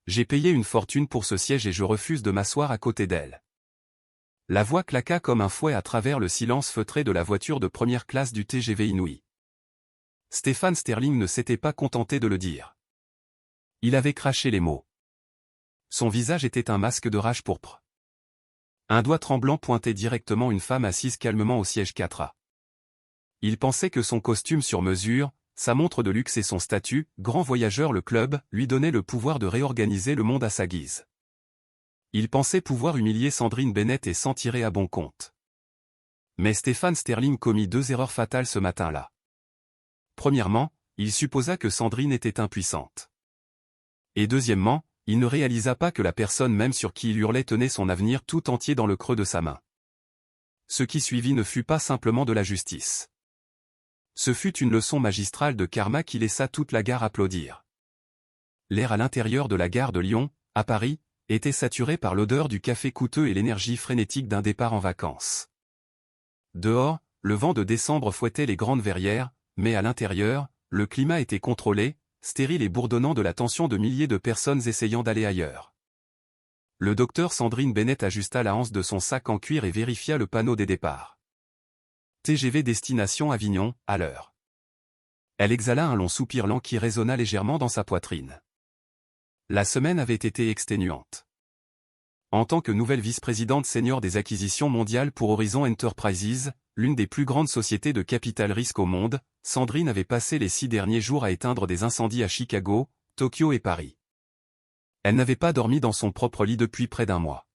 J'ai payé une fortune pour ce siège et je refuse de m'asseoir à côté d'elle. La voix claqua comme un fouet à travers le silence feutré de la voiture de première classe du TGV Inouï. Stéphane Sterling ne s'était pas contenté de le dire. Il avait craché les mots. Son visage était un masque de rage pourpre. Un doigt tremblant pointait directement une femme assise calmement au siège 4A. Il pensait que son costume sur mesure, sa montre de luxe et son statut, grand voyageur le club, lui donnaient le pouvoir de réorganiser le monde à sa guise. Il pensait pouvoir humilier Sandrine Bennett et s'en tirer à bon compte. Mais Stéphane Sterling commit 2 erreurs fatales ce matin-là. Premièrement, il supposa que Sandrine était impuissante. Et deuxièmement, il ne réalisa pas que la personne même sur qui il hurlait tenait son avenir tout entier dans le creux de sa main. Ce qui suivit ne fut pas simplement de la justice. Ce fut une leçon magistrale de karma qui laissa toute la gare applaudir. L'air à l'intérieur de la gare de Lyon, à Paris, était saturé par l'odeur du café coûteux et l'énergie frénétique d'un départ en vacances. Dehors, le vent de décembre fouettait les grandes verrières, mais à l'intérieur, le climat était contrôlé, stérile et bourdonnant de la tension de milliers de personnes essayant d'aller ailleurs. Le docteur Sandrine Bennett ajusta la anse de son sac en cuir et vérifia le panneau des départs. TGV destination Avignon, à l'heure. Elle exhala un long soupir lent qui résonna légèrement dans sa poitrine. La semaine avait été exténuante. En tant que nouvelle vice-présidente senior des acquisitions mondiales pour Horizon Enterprises, l'une des plus grandes sociétés de capital risque au monde, Sandrine avait passé les 6 derniers jours à éteindre des incendies à Chicago, Tokyo et Paris. Elle n'avait pas dormi dans son propre lit depuis près d'1 mois.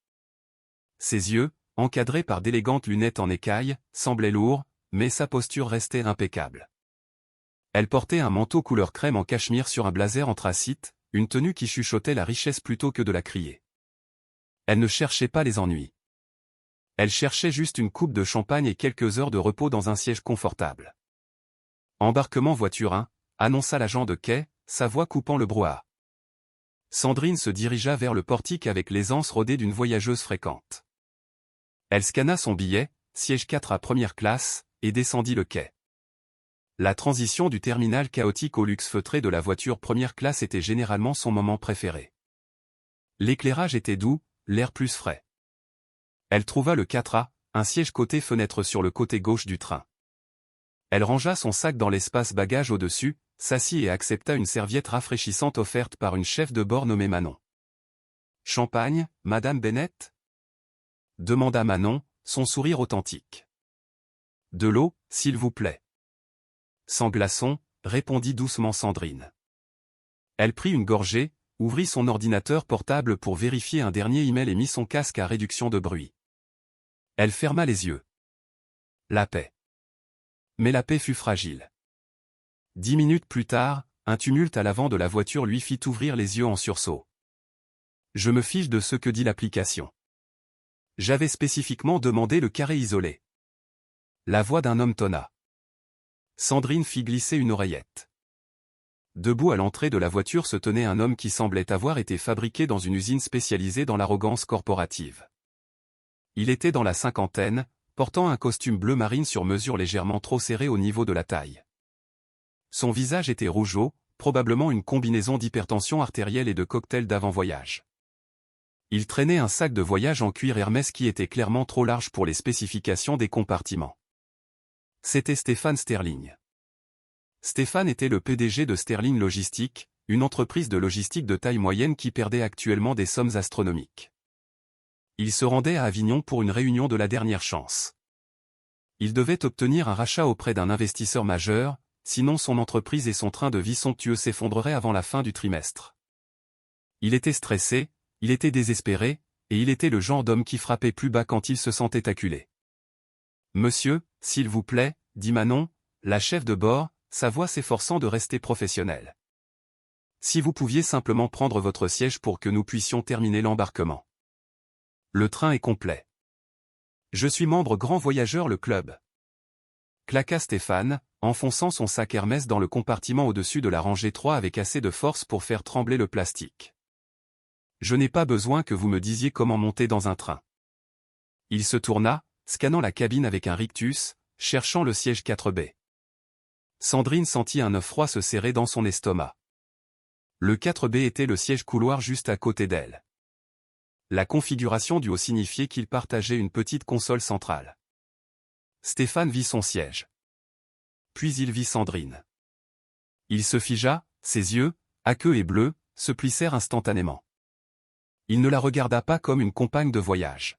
Ses yeux, encadrés par d'élégantes lunettes en écaille, semblaient lourds, mais sa posture restait impeccable. Elle portait un manteau couleur crème en cachemire sur un blazer anthracite, une tenue qui chuchotait la richesse plutôt que de la crier. Elle ne cherchait pas les ennuis. Elle cherchait juste une coupe de champagne et quelques heures de repos dans un siège confortable. Embarquement voiture 1, annonça l'agent de quai, sa voix coupant le brouhaha. Sandrine se dirigea vers le portique avec l'aisance rodée d'une voyageuse fréquente. Elle scanna son billet, siège 4 à première classe, et descendit le quai. La transition du terminal chaotique au luxe feutré de la voiture première classe était généralement son moment préféré. L'éclairage était doux, l'air plus frais. Elle trouva le 4A, un siège côté fenêtre sur le côté gauche du train. Elle rangea son sac dans l'espace bagage au-dessus, s'assit et accepta une serviette rafraîchissante offerte par une chef de bord nommée Manon. « Champagne, Madame Bennett ?» demanda Manon, son sourire authentique. « De l'eau, s'il vous plaît. » Sans glaçon, répondit doucement Sandrine. Elle prit une gorgée, ouvrit son ordinateur portable pour vérifier un dernier email et mit son casque à réduction de bruit. Elle ferma les yeux. La paix. Mais la paix fut fragile. 10 minutes plus tard, un tumulte à l'avant de la voiture lui fit ouvrir les yeux en sursaut. Je me fiche de ce que dit l'application. J'avais spécifiquement demandé le carré isolé. La voix d'un homme tonna. Sandrine fit glisser une oreillette. Debout à l'entrée de la voiture se tenait un homme qui semblait avoir été fabriqué dans une usine spécialisée dans l'arrogance corporative. Il était dans la cinquantaine, portant un costume bleu marine sur mesure légèrement trop serré au niveau de la taille. Son visage était rougeaud, probablement une combinaison d'hypertension artérielle et de cocktail d'avant-voyage. Il traînait un sac de voyage en cuir Hermès qui était clairement trop large pour les spécifications des compartiments. C'était Stéphane Sterling. Stéphane était le PDG de Sterling Logistique, une entreprise de logistique de taille moyenne qui perdait actuellement des sommes astronomiques. Il se rendait à Avignon pour une réunion de la dernière chance. Il devait obtenir un rachat auprès d'un investisseur majeur, sinon son entreprise et son train de vie somptueux s'effondreraient avant la fin du trimestre. Il était stressé, il était désespéré, et il était le genre d'homme qui frappait plus bas quand il se sentait acculé. « Monsieur, s'il vous plaît, » dit Manon, la chef de bord, sa voix s'efforçant de rester professionnelle. « Si vous pouviez simplement prendre votre siège pour que nous puissions terminer l'embarquement. Le train est complet. Je suis membre grand voyageur le club. » Claqua Stéphane, enfonçant son sac Hermès dans le compartiment au-dessus de la rangée 3 avec assez de force pour faire trembler le plastique. « Je n'ai pas besoin que vous me disiez comment monter dans un train. » Il se tourna, scannant la cabine avec un rictus, cherchant le siège 4B. Sandrine sentit un œuf froid se serrer dans son estomac. Le 4B était le siège couloir juste à côté d'elle. La configuration du haut signifiait qu'il partageait une petite console centrale. Stéphane vit son siège. Puis il vit Sandrine. Il se figea, ses yeux, aqueux et bleus, se plissèrent instantanément. Il ne la regarda pas comme une compagne de voyage.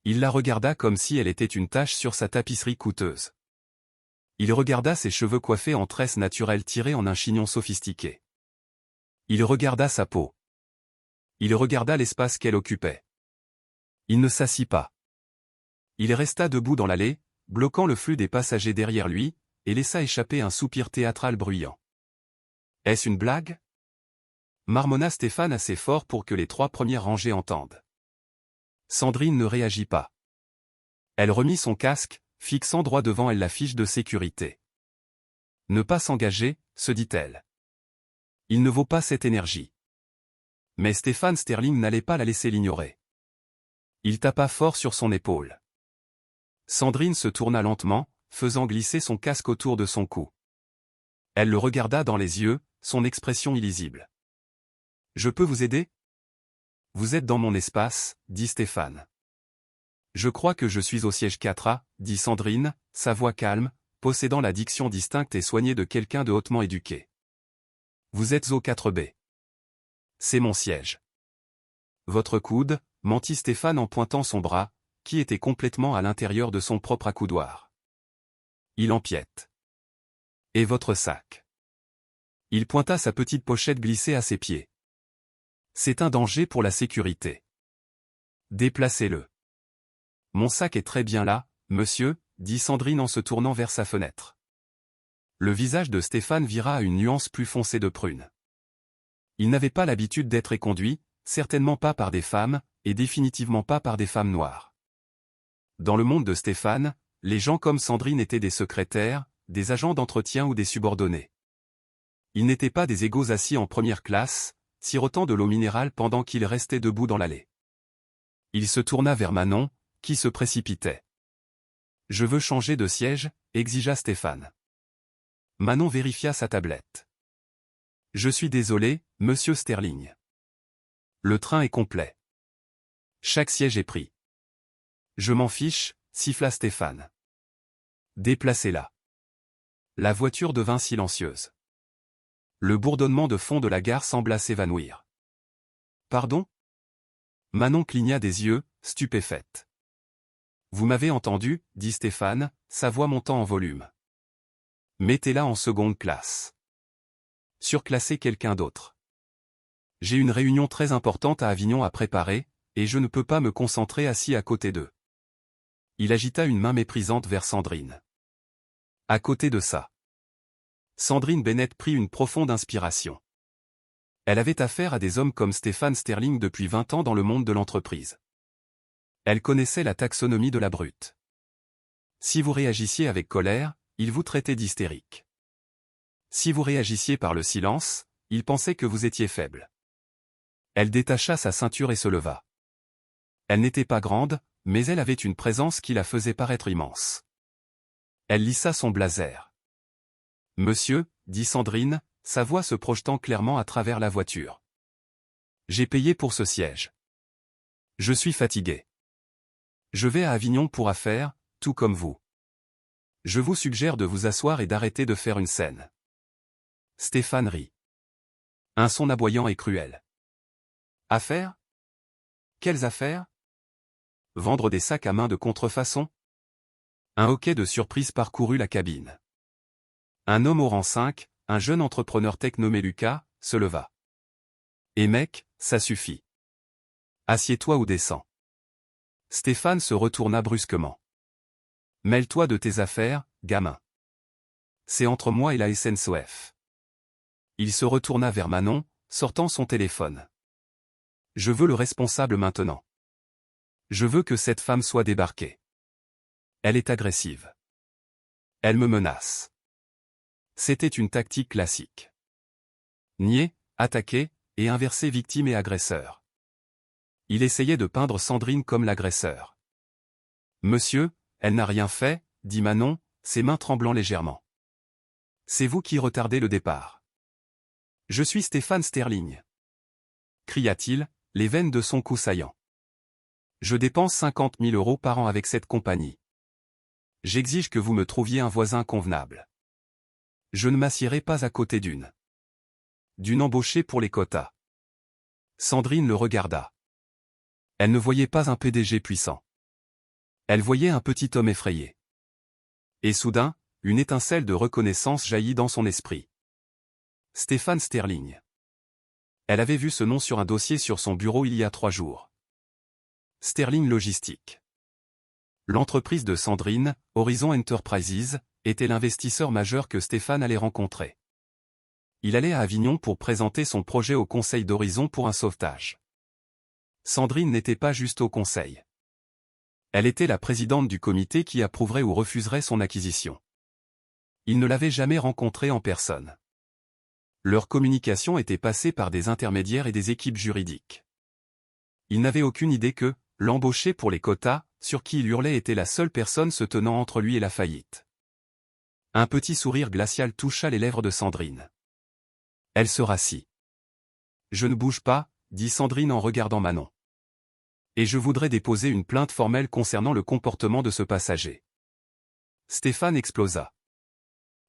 Il la regarda comme si elle était une tache sur sa tapisserie coûteuse. Il regarda ses cheveux coiffés en tresses naturelles tirées en un chignon sophistiqué. Il regarda sa peau. Il regarda l'espace qu'elle occupait. Il ne s'assit pas. Il resta debout dans l'allée, bloquant le flux des passagers derrière lui, et laissa échapper un soupir théâtral bruyant. « Est-ce une blague » marmonna Stéphane assez fort pour que les 3 premières rangées entendent. Sandrine ne réagit pas. Elle remit son casque, fixant droit devant elle la fiche de sécurité. Ne pas s'engager, se dit-elle. Il ne vaut pas cette énergie. Mais Stéphane Sterling n'allait pas la laisser l'ignorer. Il tapa fort sur son épaule. Sandrine se tourna lentement, faisant glisser son casque autour de son cou. Elle le regarda dans les yeux, son expression illisible. « Je peux vous aider ?»« Vous êtes dans mon espace, » dit Stéphane. « Je crois que je suis au siège 4A, » dit Sandrine, sa voix calme, possédant la diction distincte et soignée de quelqu'un de hautement éduqué. « Vous êtes au 4B. »« C'est mon siège. »« Votre coude, » mentit Stéphane en pointant son bras, qui était complètement à l'intérieur de son propre accoudoir. Il empiète. « Et votre sac ?» Il pointa sa petite pochette glissée à ses pieds. « C'est un danger pour la sécurité. »« Déplacez-le. »« Mon sac est très bien là, monsieur, » dit Sandrine en se tournant vers sa fenêtre. Le visage de Stéphane vira à une nuance plus foncée de prune. Il n'avait pas l'habitude d'être éconduit, certainement pas par des femmes, et définitivement pas par des femmes noires. Dans le monde de Stéphane, les gens comme Sandrine étaient des secrétaires, des agents d'entretien ou des subordonnés. Ils n'étaient pas des égaux assis en première classe, sirotant de l'eau minérale pendant qu'il restait debout dans l'allée. Il se tourna vers Manon, qui se précipitait. « Je veux changer de siège, » exigea Stéphane. Manon vérifia sa tablette. « Je suis désolé, monsieur Sterling. Le train est complet. Chaque siège est pris. »« Je m'en fiche, » siffla Stéphane. « Déplacez-la. » La voiture devint silencieuse. Le bourdonnement de fond de la gare sembla s'évanouir. « Pardon ?» Manon cligna des yeux, stupéfaite. « Vous m'avez entendu, » dit Stéphane, sa voix montant en volume. « Mettez-la en seconde classe. Surclassez quelqu'un d'autre. J'ai une réunion très importante à Avignon à préparer, et je ne peux pas me concentrer assis à côté d'eux. » Il agita une main méprisante vers Sandrine. « À côté de ça. » Sandrine Bennett prit une profonde inspiration. Elle avait affaire à des hommes comme Stéphane Sterling depuis 20 ans dans le monde de l'entreprise. Elle connaissait la taxonomie de la brute. Si vous réagissiez avec colère, il vous traitait d'hystérique. Si vous réagissiez par le silence, il pensait que vous étiez faible. Elle détacha sa ceinture et se leva. Elle n'était pas grande, mais elle avait une présence qui la faisait paraître immense. Elle lissa son blazer. « Monsieur, » dit Sandrine, sa voix se projetant clairement à travers la voiture. « J'ai payé pour ce siège. Je suis fatigué. Je vais à Avignon pour affaires, tout comme vous. Je vous suggère de vous asseoir et d'arrêter de faire une scène. » Stéphane rit. Un son aboyant et cruel. « Affaires ? Quelles affaires ? Vendre des sacs à main de contrefaçon ? » Un hoquet de surprise parcourut la cabine. Un homme au rang 5, un jeune entrepreneur tech nommé Lucas, se leva. « Et mec, ça suffit. Assieds-toi ou descends. » Stéphane se retourna brusquement. « Mêle-toi de tes affaires, gamin. C'est entre moi et la SNCF. » Il se retourna vers Manon, sortant son téléphone. « Je veux le responsable maintenant. Je veux que cette femme soit débarquée. Elle est agressive. Elle me menace. » C'était une tactique classique. Nier, attaquer, et inverser victime et agresseur. Il essayait de peindre Sandrine comme l'agresseur. « Monsieur, elle n'a rien fait, » dit Manon, ses mains tremblant légèrement. « C'est vous qui retardez le départ. Je suis Stéphane Sterling, cria-t-il, les veines de son cou saillant. Je dépense 50 000 € par an avec cette compagnie. J'exige que vous me trouviez un voisin convenable. Je ne m'assierai pas à côté d'une embauchée pour les quotas. Sandrine le regarda. Elle ne voyait pas un PDG puissant. Elle voyait un petit homme effrayé. Et soudain, une étincelle de reconnaissance jaillit dans son esprit. Stéphane Sterling. Elle avait vu ce nom sur un dossier sur son bureau il y a 3 jours. Sterling Logistique. L'entreprise de Sandrine, Horizon Enterprises, était l'investisseur majeur que Stéphane allait rencontrer. Il allait à Avignon pour présenter son projet au conseil d'Horizon pour un sauvetage. Sandrine n'était pas juste au conseil. Elle était la présidente du comité qui approuverait ou refuserait son acquisition. Il ne l'avait jamais rencontrée en personne. Leur communication était passée par des intermédiaires et des équipes juridiques. Il n'avait aucune idée que, l'embauché pour les quotas, sur qui il hurlait était la seule personne se tenant entre lui et la faillite. Un petit sourire glacial toucha les lèvres de Sandrine. Elle se rassit. « Je ne bouge pas », dit Sandrine en regardant Manon. « Et je voudrais déposer une plainte formelle concernant le comportement de ce passager. » Stéphane explosa.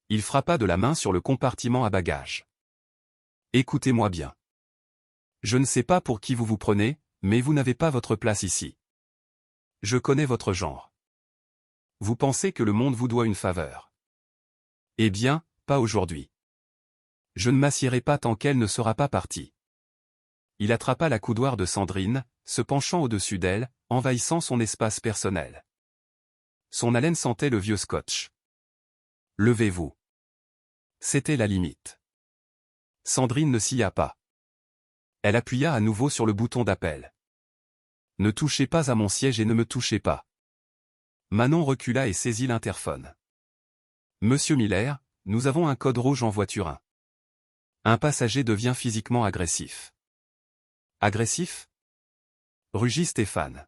Il frappa de la main sur le compartiment à bagages. « Écoutez-moi bien. Je ne sais pas pour qui vous vous prenez, mais vous n'avez pas votre place ici. Je connais votre genre. Vous pensez que le monde vous doit une faveur. Eh bien, pas aujourd'hui. Je ne m'assierai pas tant qu'elle ne sera pas partie. » Il attrapa la coudoir de Sandrine, se penchant au-dessus d'elle, envahissant son espace personnel. Son haleine sentait le vieux scotch. « Levez-vous. » C'était la limite. Sandrine ne s'y a pas. Elle appuya à nouveau sur le bouton d'appel. « Ne touchez pas à mon siège et ne me touchez pas. » Manon recula et saisit l'interphone. « Monsieur Miller, nous avons un code rouge en voiture 1. Un passager devient physiquement agressif. » Agressif ? Rugit Stéphane.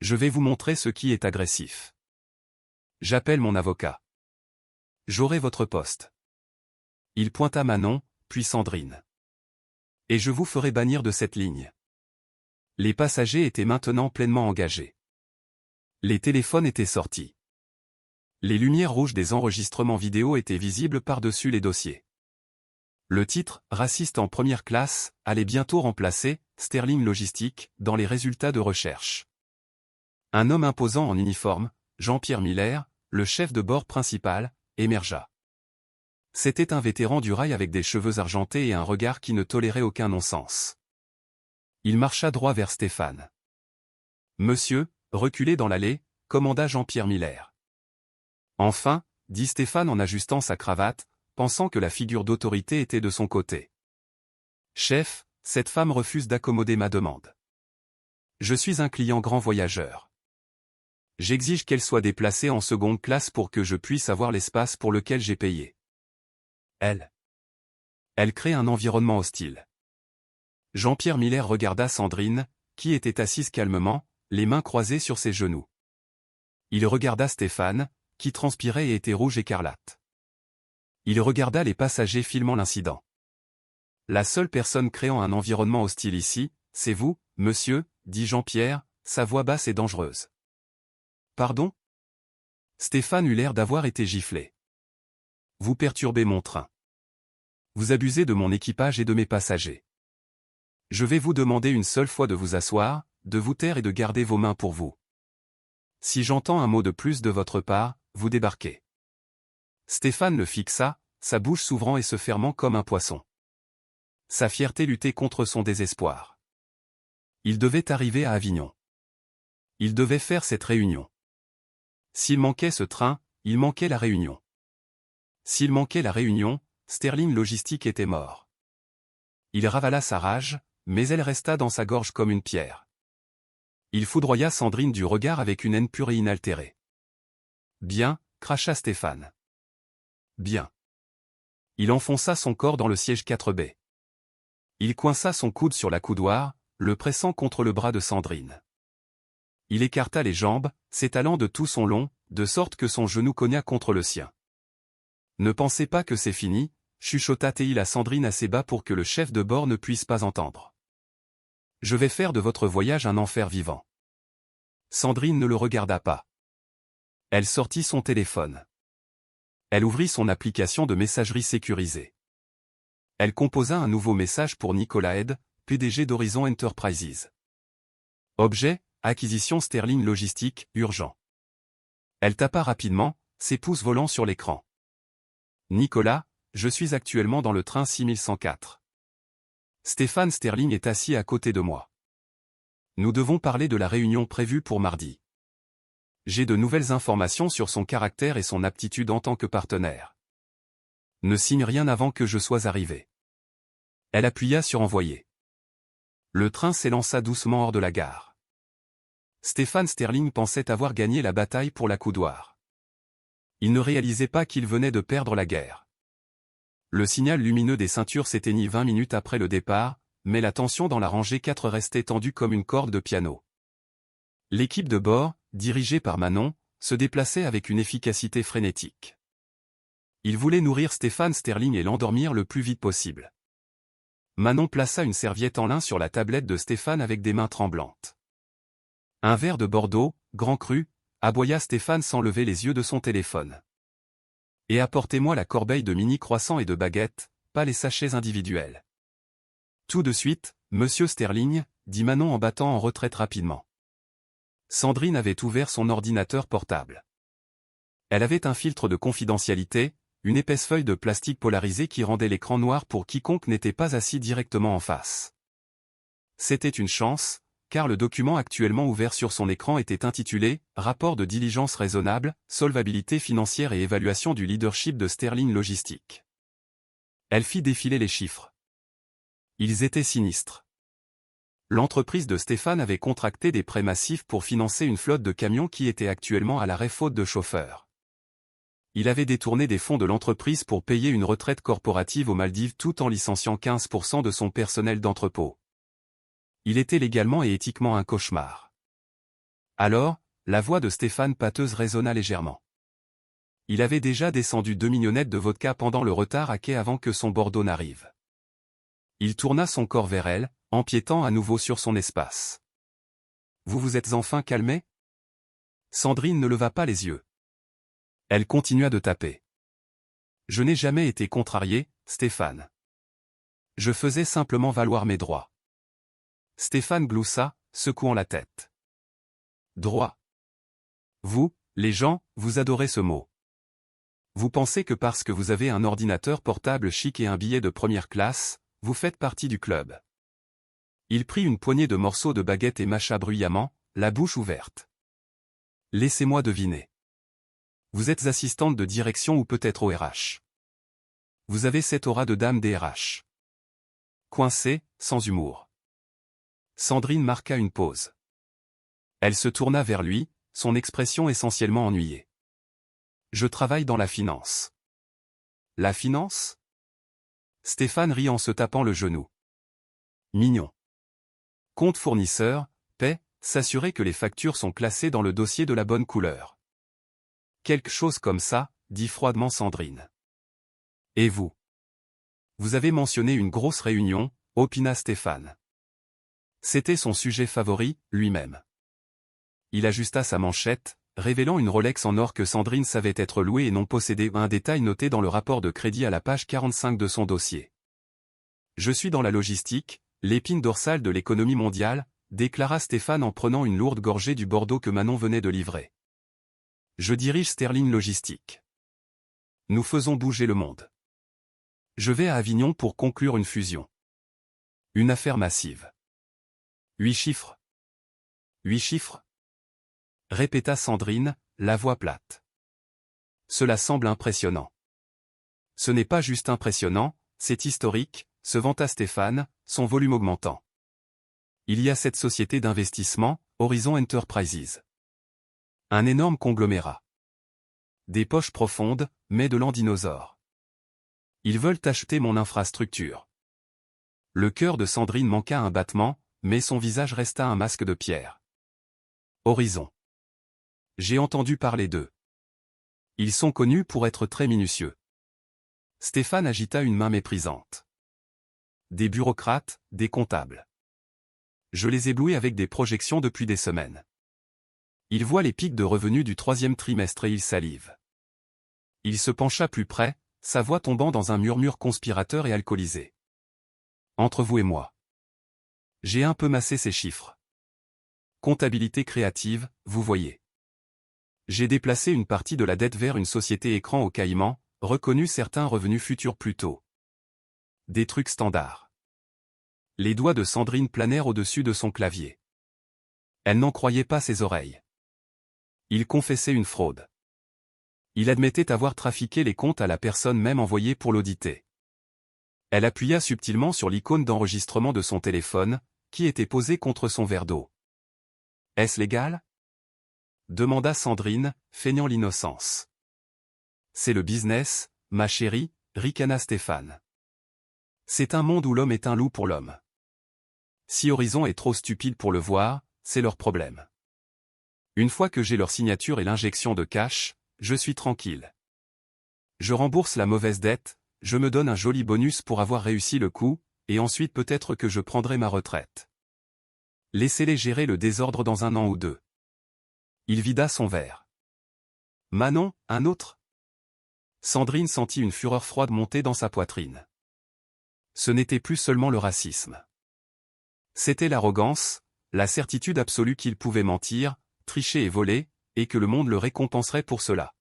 Je vais vous montrer ce qui est agressif. J'appelle mon avocat. J'aurai votre poste. Il pointa Manon, puis Sandrine. Et je vous ferai bannir de cette ligne. Les passagers étaient maintenant pleinement engagés. Les téléphones étaient sortis. Les lumières rouges des enregistrements vidéo étaient visibles par-dessus les dossiers. Le titre « Raciste en première classe » allait bientôt remplacer « Sterling Logistique » dans les résultats de recherche. Un homme imposant en uniforme, Jean-Pierre Miller, le chef de bord principal, émergea. C'était un vétéran du rail avec des cheveux argentés et un regard qui ne tolérait aucun non-sens. Il marcha droit vers Stéphane. « Monsieur, reculez dans l'allée », commanda Jean-Pierre Miller. « Enfin », dit Stéphane en ajustant sa cravate, pensant que la figure d'autorité était de son côté. « Chef, cette femme refuse d'accommoder ma demande. Je suis un client grand voyageur. J'exige qu'elle soit déplacée en seconde classe pour que je puisse avoir l'espace pour lequel j'ai payé. Elle crée un environnement hostile. » Jean-Pierre Miller regarda Sandrine, qui était assise calmement, les mains croisées sur ses genoux. Il regarda Stéphane, qui transpirait et était rouge écarlate. Il regarda les passagers filmant l'incident. « La seule personne créant un environnement hostile ici, c'est vous, monsieur, » dit Jean-Pierre, sa voix basse et dangereuse. « Pardon ?» Stéphane eut l'air d'avoir été giflé. « Vous perturbez mon train. Vous abusez de mon équipage et de mes passagers. Je vais vous demander une seule fois de vous asseoir, de vous taire et de garder vos mains pour vous. Si j'entends un mot de plus de votre part, vous débarquez. » Stéphane le fixa, sa bouche s'ouvrant et se fermant comme un poisson. Sa fierté luttait contre son désespoir. Il devait arriver à Avignon. Il devait faire cette réunion. S'il manquait ce train, il manquait la réunion. S'il manquait la réunion, Sterling Logistique était mort. Il ravala sa rage, mais elle resta dans sa gorge comme une pierre. Il foudroya Sandrine du regard avec une haine pure et inaltérée. « Bien », cracha Stéphane. « Bien. » Il enfonça son corps dans le siège 4B. Il coinça son coude sur la coudoir, le pressant contre le bras de Sandrine. Il écarta les jambes, s'étalant de tout son long, de sorte que son genou cogna contre le sien. « Ne pensez pas que c'est fini », chuchota Théil à Sandrine assez bas pour que le chef de bord ne puisse pas entendre. Je vais faire de votre voyage un enfer vivant. Sandrine ne le regarda pas. Elle sortit son téléphone. Elle ouvrit son application de messagerie sécurisée. Elle composa un nouveau message pour Nicolas Head, PDG d'Horizon Enterprises. Objet, acquisition Sterling Logistique, urgent. Elle tapa rapidement, ses pouces volant sur l'écran. Nicolas, je suis actuellement dans le train 6104. Stéphane Sterling est assis à côté de moi. Nous devons parler de la réunion prévue pour mardi. J'ai de nouvelles informations sur son caractère et son aptitude en tant que partenaire. Ne signe rien avant que je sois arrivé. Elle appuya sur envoyer. Le train s'élança doucement hors de la gare. Stéphane Sterling pensait avoir gagné la bataille pour la coudoir. Il ne réalisait pas qu'il venait de perdre la guerre. Le signal lumineux des ceintures s'éteignit 20 minutes après le départ, mais la tension dans la rangée 4 restait tendue comme une corde de piano. L'équipe de bord, dirigée par Manon, se déplaçait avec une efficacité frénétique. Il voulait nourrir Stéphane Sterling et l'endormir le plus vite possible. Manon plaça une serviette en lin sur la tablette de Stéphane avec des mains tremblantes. Un verre de Bordeaux, grand cru, aboya Stéphane sans lever les yeux de son téléphone. Et apportez-moi la corbeille de mini croissants et de baguettes, pas les sachets individuels. Tout de suite, Monsieur Sterling, dit Manon en battant en retraite rapidement. Sandrine avait ouvert son ordinateur portable. Elle avait un filtre de confidentialité, une épaisse feuille de plastique polarisée qui rendait l'écran noir pour quiconque n'était pas assis directement en face. C'était une chance, car le document actuellement ouvert sur son écran était intitulé « Rapport de diligence raisonnable, solvabilité financière et évaluation du leadership de Sterling Logistique ». Elle fit défiler les chiffres. Ils étaient sinistres. L'entreprise de Stéphane avait contracté des prêts massifs pour financer une flotte de camions qui était actuellement à l'arrêt faute de chauffeurs. Il avait détourné des fonds de l'entreprise pour payer une retraite corporative aux Maldives tout en licenciant 15% de son personnel d'entrepôt. Il était légalement et éthiquement un cauchemar. Alors, la voix de Stéphane pâteuse résonna légèrement. Il avait déjà descendu 2 mignonnettes de vodka pendant le retard à quai avant que son Bordeaux n'arrive. Il tourna son corps vers elle, empiétant à nouveau sur son espace. « Vous vous êtes enfin calmé ?» Sandrine ne leva pas les yeux. Elle continua de taper. « Je n'ai jamais été contrarié, Stéphane. Je faisais simplement valoir mes droits. » Stéphane gloussa, secouant la tête. « Droit. Vous, les gens, vous adorez ce mot. Vous pensez que parce que vous avez un ordinateur portable chic et un billet de première classe, vous faites partie du club. » Il prit une poignée de morceaux de baguette et mâcha bruyamment, la bouche ouverte. « Laissez-moi deviner. Vous êtes assistante de direction ou peut-être au RH. Vous avez cette aura de dame des RH. » Coincé, sans humour. Sandrine marqua une pause. Elle se tourna vers lui, son expression essentiellement ennuyée. « Je travaille dans la finance. » « La finance ?» Stéphane rit en se tapant le genou. « Mignon. Compte fournisseur, paie, s'assurer que les factures sont classées dans le dossier de la bonne couleur. » Quelque chose comme ça, dit froidement Sandrine. « Et vous ? Vous avez mentionné une grosse réunion, opina Stéphane. C'était son sujet favori, lui-même. Il ajusta sa manchette, révélant une Rolex en or que Sandrine savait être louée et non possédée, un détail noté dans le rapport de crédit à la page 45 de son dossier. « Je suis dans la logistique, l'épine dorsale de l'économie mondiale, déclara Stéphane en prenant une lourde gorgée du Bordeaux que Manon venait de livrer. Je dirige Sterling Logistique. Nous faisons bouger le monde. Je vais à Avignon pour conclure une fusion. Une affaire massive. 8 chiffres. 8 chiffres. Répéta Sandrine, la voix plate. Cela semble impressionnant. Ce n'est pas juste impressionnant, c'est historique, se vanta Stéphane, son volume augmentant. Il y a cette société d'investissement, Horizon Enterprises. Un énorme conglomérat. Des poches profondes, mais de l'andinosaure. Ils veulent acheter mon infrastructure. Le cœur de Sandrine manqua un battement, mais son visage resta un masque de pierre. Horizon. J'ai entendu parler d'eux. Ils sont connus pour être très minutieux. Stéphane agita une main méprisante. Des bureaucrates, des comptables. Je les éblouis avec des projections depuis des semaines. Il voit les pics de revenus du 3e trimestre et il salive. Il se pencha plus près, sa voix tombant dans un murmure conspirateur et alcoolisé. Entre vous et moi. J'ai un peu massé ces chiffres. Comptabilité créative, vous voyez. J'ai déplacé une partie de la dette vers une société écran au Caïman, reconnu certains revenus futurs plus tôt. Des trucs standards. Les doigts de Sandrine planèrent au-dessus de son clavier. Elle n'en croyait pas ses oreilles. Il confessait une fraude. Il admettait avoir trafiqué les comptes à la personne même envoyée pour l'auditer. Elle appuya subtilement sur l'icône d'enregistrement de son téléphone, qui était posée contre son verre d'eau. « Est-ce légal ?» demanda Sandrine, feignant l'innocence. « C'est le business, ma chérie, ricana Stéphane. C'est un monde où l'homme est un loup pour l'homme. Si Horizon est trop stupide pour le voir, c'est leur problème. Une fois que j'ai leur signature et l'injection de cash, je suis tranquille. Je rembourse la mauvaise dette, je me donne un joli bonus pour avoir réussi le coup, et ensuite peut-être que je prendrai ma retraite. Laissez-les gérer le désordre dans 1 an ou 2. Il vida son verre. Manon, un autre ? Sandrine sentit une fureur froide monter dans sa poitrine. Ce n'était plus seulement le racisme. C'était l'arrogance, la certitude absolue qu'il pouvait mentir, tricher et voler, et que le monde le récompenserait pour cela.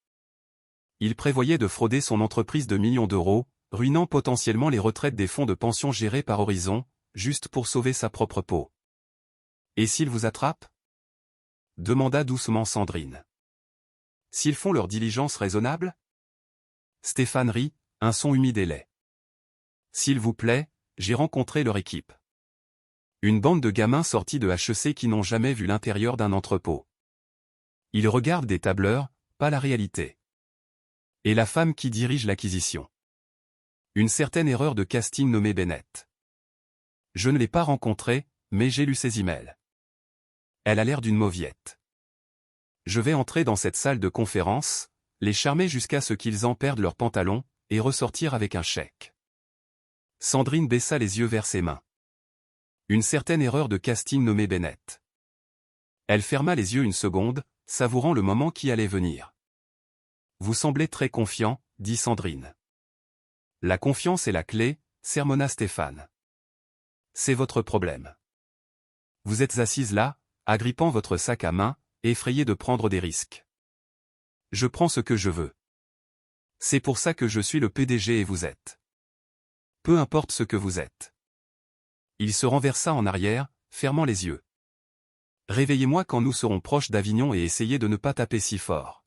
Il prévoyait de frauder son entreprise de millions d'euros, ruinant potentiellement les retraites des fonds de pension gérés par Horizon, juste pour sauver sa propre peau. « Et s'ils vous attrapent ?» demanda doucement Sandrine. « S'ils font leur diligence raisonnable ?» Stéphane rit, un son humide et laid. « S'il vous plaît, j'ai rencontré leur équipe. Une bande de gamins sortis de HEC qui n'ont jamais vu l'intérieur d'un entrepôt. Ils regardent des tableurs, pas la réalité. Et la femme qui dirige l'acquisition. Une certaine erreur de casting nommée Bennett. Je ne l'ai pas rencontrée, mais j'ai lu ses emails. Elle a l'air d'une mauviette. Je vais entrer dans cette salle de conférence, les charmer jusqu'à ce qu'ils en perdent leurs pantalons, et ressortir avec un chèque. » Sandrine baissa les yeux vers ses mains. Une certaine erreur de casting nommée Bennett. Elle ferma les yeux une seconde, savourant le moment qui allait venir. « Vous semblez très confiant, » dit Sandrine. « La confiance est la clé, » sermonna Stéphane. « C'est votre problème. Vous êtes assise là, agrippant votre sac à main, effrayée de prendre des risques. Je prends ce que je veux. C'est pour ça que je suis le PDG et vous êtes. Peu importe ce que vous êtes. » Il se renversa en arrière, fermant les yeux. « Réveillez-moi quand nous serons proches d'Avignon et essayez de ne pas taper si fort. »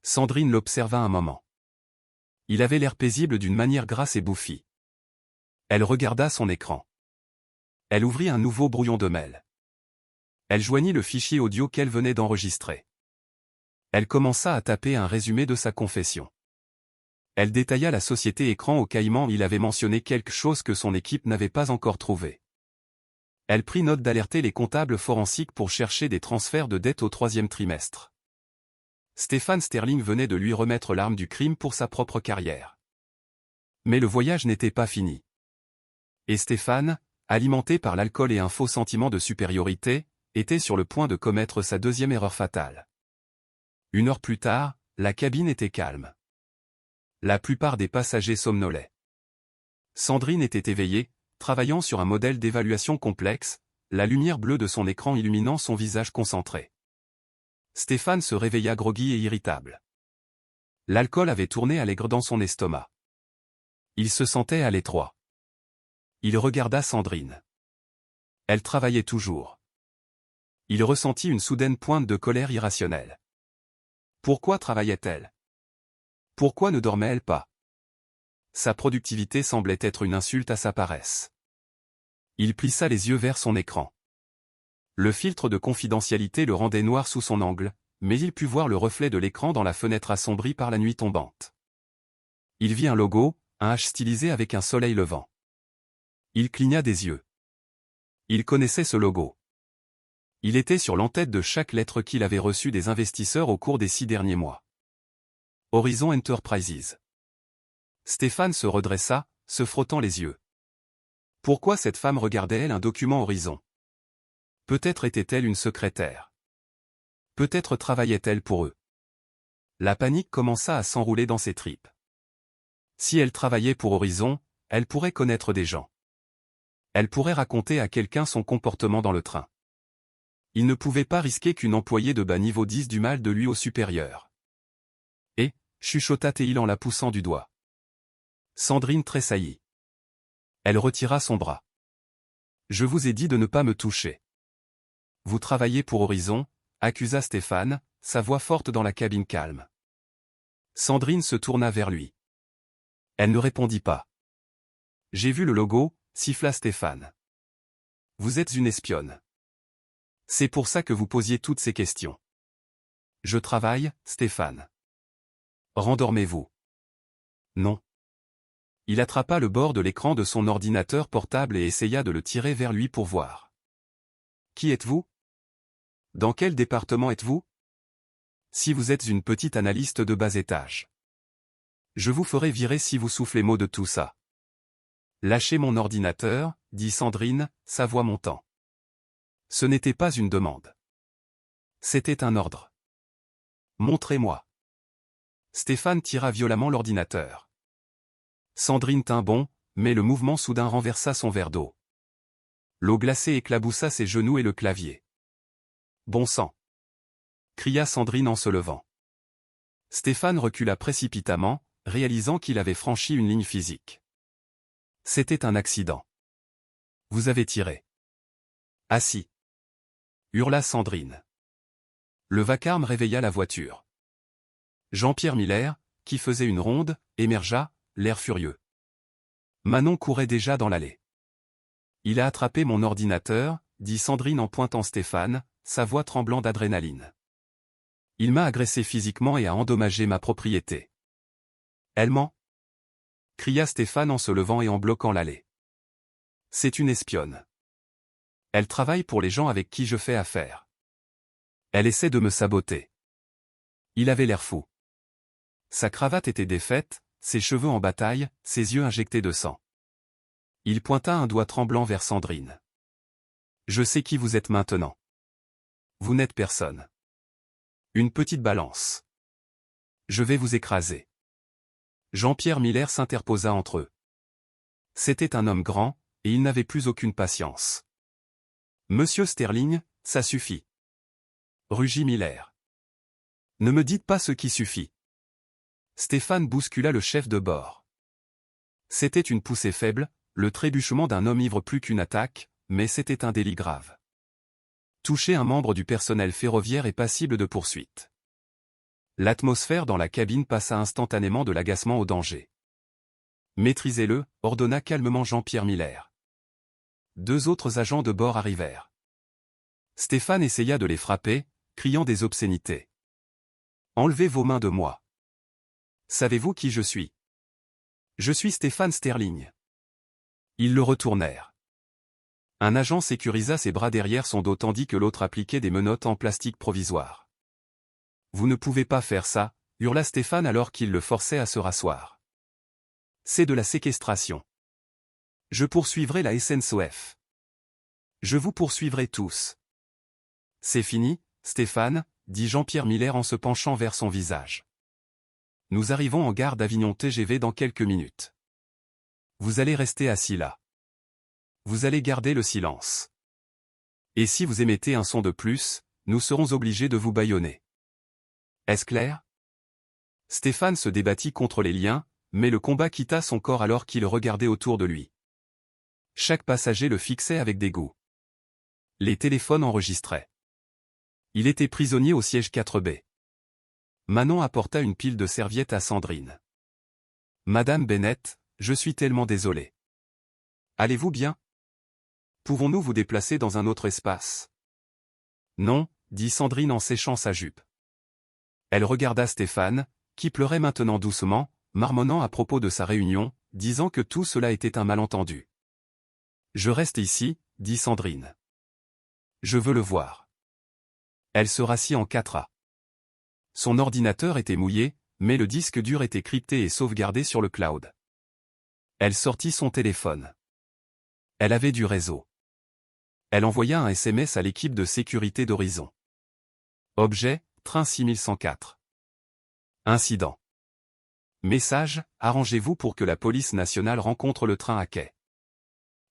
Sandrine l'observa un moment. Il avait l'air paisible d'une manière grasse et bouffie. Elle regarda son écran. Elle ouvrit un nouveau brouillon de mail. Elle joignit le fichier audio qu'elle venait d'enregistrer. Elle commença à taper un résumé de sa confession. Elle détailla la société écran au Caïman où il avait mentionné quelque chose que son équipe n'avait pas encore trouvé. Elle prit note d'alerter les comptables forensiques pour chercher des transferts de dette au 3e trimestre. Stéphane Sterling venait de lui remettre l'arme du crime pour sa propre carrière. Mais le voyage n'était pas fini. Et Stéphane, alimenté par l'alcool et un faux sentiment de supériorité, était sur le point de commettre sa 2e erreur fatale. 1 heure plus tard, la cabine était calme. La plupart des passagers somnolaient. Sandrine était éveillée, travaillant sur un modèle d'évaluation complexe, la lumière bleue de son écran illuminant son visage concentré. Stéphane se réveilla groggy et irritable. L'alcool avait tourné à l'aigre dans son estomac. Il se sentait à l'étroit. Il regarda Sandrine. Elle travaillait toujours. Il ressentit une soudaine pointe de colère irrationnelle. Pourquoi travaillait-elle? Pourquoi ne dormait-elle pas? Sa productivité semblait être une insulte à sa paresse. Il plissa les yeux vers son écran. Le filtre de confidentialité le rendait noir sous son angle, mais il put voir le reflet de l'écran dans la fenêtre assombrie par la nuit tombante. Il vit un logo, un H stylisé avec un soleil levant. Il cligna des yeux. Il connaissait ce logo. Il était sur l'entête de chaque lettre qu'il avait reçue des investisseurs au cours des 6 derniers mois. Horizon Enterprises. Stéphane se redressa, se frottant les yeux. Pourquoi cette femme regardait-elle un document Horizon? Peut-être était-elle une secrétaire. Peut-être travaillait-elle pour eux. La panique commença à s'enrouler dans ses tripes. Si elle travaillait pour Horizon, elle pourrait connaître des gens. Elle pourrait raconter à quelqu'un son comportement dans le train. Il ne pouvait pas risquer qu'une employée de bas niveau dise du mal de lui au supérieur. Et, chuchota Théil en la poussant du doigt. Sandrine tressaillit. Elle retira son bras. Je vous ai dit de ne pas me toucher. Vous travaillez pour Horizon, accusa Stéphane, sa voix forte dans la cabine calme. Sandrine se tourna vers lui. Elle ne répondit pas. J'ai vu le logo, siffla Stéphane. Vous êtes une espionne. C'est pour ça que vous posiez toutes ces questions. Je travaille, Stéphane. Rendormez-vous. Non. Il attrapa le bord de l'écran de son ordinateur portable et essaya de le tirer vers lui pour voir. Qui êtes-vous? Dans quel département êtes-vous? Si vous êtes une petite analyste de bas étage. Je vous ferai virer si vous soufflez mot de tout ça. Lâchez mon ordinateur, dit Sandrine, sa voix montant. Ce n'était pas une demande. C'était un ordre. Montrez-moi. Stéphane tira violemment l'ordinateur. Sandrine tint bon, mais le mouvement soudain renversa son verre d'eau. L'eau glacée éclaboussa ses genoux et le clavier. Bon sang! Cria Sandrine en se levant. Stéphane recula précipitamment, réalisant qu'il avait franchi une ligne physique. C'était un accident. Vous avez tiré. Assis. Hurla Sandrine. Le vacarme réveilla la voiture. Jean-Pierre Miller, qui faisait une ronde, émergea, l'air furieux. Manon courait déjà dans l'allée. Il a attrapé mon ordinateur, dit Sandrine en pointant Stéphane, sa voix tremblant d'adrénaline. Il m'a agressé physiquement et a endommagé ma propriété. Elle ment? Cria Stéphane en se levant et en bloquant l'allée. C'est une espionne. Elle travaille pour les gens avec qui je fais affaire. Elle essaie de me saboter. Il avait l'air fou. Sa cravate était défaite, ses cheveux en bataille, ses yeux injectés de sang. Il pointa un doigt tremblant vers Sandrine. Je sais qui vous êtes maintenant. Vous n'êtes personne. Une petite balance. Je vais vous écraser. Jean-Pierre Miller s'interposa entre eux. C'était un homme grand, et il n'avait plus aucune patience. Monsieur Sterling, ça suffit. Rugit Miller. Ne me dites pas ce qui suffit. Stéphane bouscula le chef de bord. C'était une poussée faible, le trébuchement d'un homme ivre plus qu'une attaque, mais c'était un délit grave. Toucher un membre du personnel ferroviaire est passible de poursuite. L'atmosphère dans la cabine passa instantanément de l'agacement au danger. Maîtrisez-le, ordonna calmement Jean-Pierre Miller. Deux autres agents de bord arrivèrent. Stéphane essaya de les frapper, criant des obscénités. Enlevez vos mains de moi. Savez-vous qui je suis? Je suis Stéphane Sterling. Ils le retournèrent. Un agent sécurisa ses bras derrière son dos tandis que l'autre appliquait des menottes en plastique provisoire. Vous ne pouvez pas faire ça, hurla Stéphane alors qu'il le forçait à se rasseoir. C'est de la séquestration. Je poursuivrai la SNCF. Je vous poursuivrai tous. C'est fini, Stéphane, dit Jean-Pierre Miller en se penchant vers son visage. Nous arrivons en gare d'Avignon TGV dans quelques minutes. Vous allez rester assis là. Vous allez garder le silence. Et si vous émettez un son de plus, nous serons obligés de vous bâillonner. Est-ce clair? Stéphane se débattit contre les liens, mais le combat quitta son corps alors qu'il regardait autour de lui. Chaque passager le fixait avec dégoût. Les téléphones enregistraient. Il était prisonnier au siège 4B. Manon apporta une pile de serviettes à Sandrine. Madame Bennett, je suis tellement désolé. Allez-vous bien? Pouvons-nous vous déplacer dans un autre espace? Non, dit Sandrine en séchant sa jupe. Elle regarda Stéphane, qui pleurait maintenant doucement, marmonnant à propos de sa réunion, disant que tout cela était un malentendu. Je reste ici, dit Sandrine. Je veux le voir. Elle se rassit en 4A. Son ordinateur était mouillé, mais le disque dur était crypté et sauvegardé sur le cloud. Elle sortit son téléphone. Elle avait du réseau. Elle envoya un SMS à l'équipe de sécurité d'Horizon. Objet, train 6104. Incident. Message, arrangez-vous pour que la police nationale rencontre le train à quai.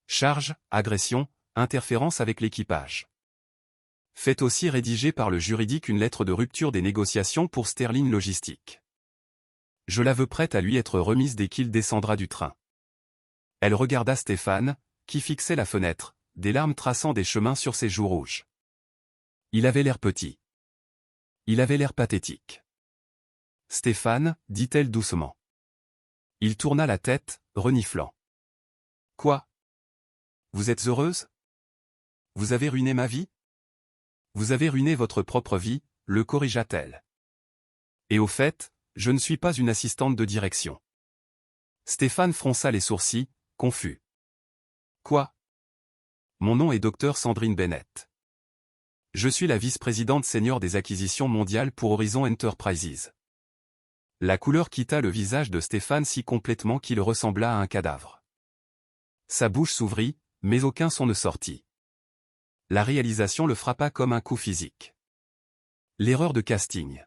Charge, agression, interférence avec l'équipage. Faites aussi rédiger par le juridique une lettre de rupture des négociations pour Sterling Logistique. Je la veux prête à lui être remise dès qu'il descendra du train. Elle regarda Stéphane, qui fixait la fenêtre, des larmes traçant des chemins sur ses joues rouges. Il avait l'air petit. Il avait l'air pathétique. Stéphane, dit-elle doucement. Il tourna la tête, reniflant. Quoi? Vous êtes heureuse? Vous avez ruiné ma vie? Vous avez ruiné votre propre vie, le corrigea-t-elle. Et au fait, je ne suis pas une assistante de direction. Stéphane fronça les sourcils, confus. Quoi? Mon nom est Dr Sandrine Bennett. Je suis la vice-présidente senior des acquisitions mondiales pour Horizon Enterprises. La couleur quitta le visage de Stéphane si complètement qu'il ressembla à un cadavre. Sa bouche s'ouvrit, mais aucun son ne sortit. La réalisation le frappa comme un coup physique. L'erreur de casting.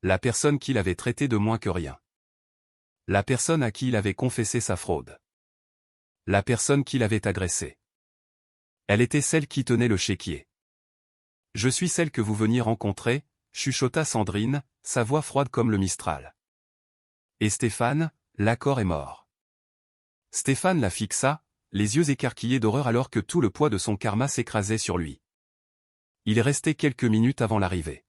La personne qu'il avait traitée de moins que rien. La personne à qui il avait confessé sa fraude. La personne qui l'avait agressé. Elle était celle qui tenait le chéquier. Je suis celle que vous veniez rencontrer, chuchota Sandrine, sa voix froide comme le Mistral. Et Stéphane, l'accord est mort. Stéphane la fixa, les yeux écarquillés d'horreur alors que tout le poids de son karma s'écrasait sur lui. Il restait quelques minutes avant l'arrivée.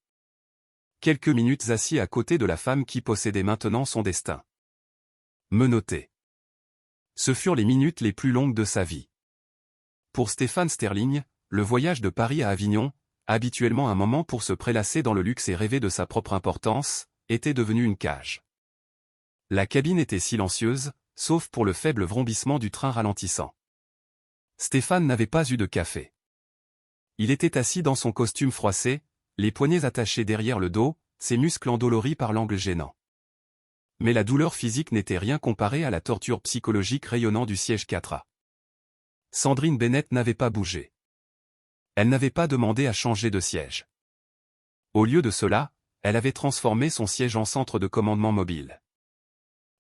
Quelques minutes assis à côté de la femme qui possédait maintenant son destin. Menotté. Ce furent les minutes les plus longues de sa vie. Pour Stéphane Sterling, le voyage de Paris à Avignon, habituellement un moment pour se prélasser dans le luxe et rêver de sa propre importance, était devenu une cage. La cabine était silencieuse, sauf pour le faible vrombissement du train ralentissant. Stéphane n'avait pas eu de café. Il était assis dans son costume froissé, les poignets attachés derrière le dos, ses muscles endoloris par l'angle gênant. Mais la douleur physique n'était rien comparée à la torture psychologique rayonnant du siège 4A. Sandrine Bennett n'avait pas bougé. Elle n'avait pas demandé à changer de siège. Au lieu de cela, elle avait transformé son siège en centre de commandement mobile.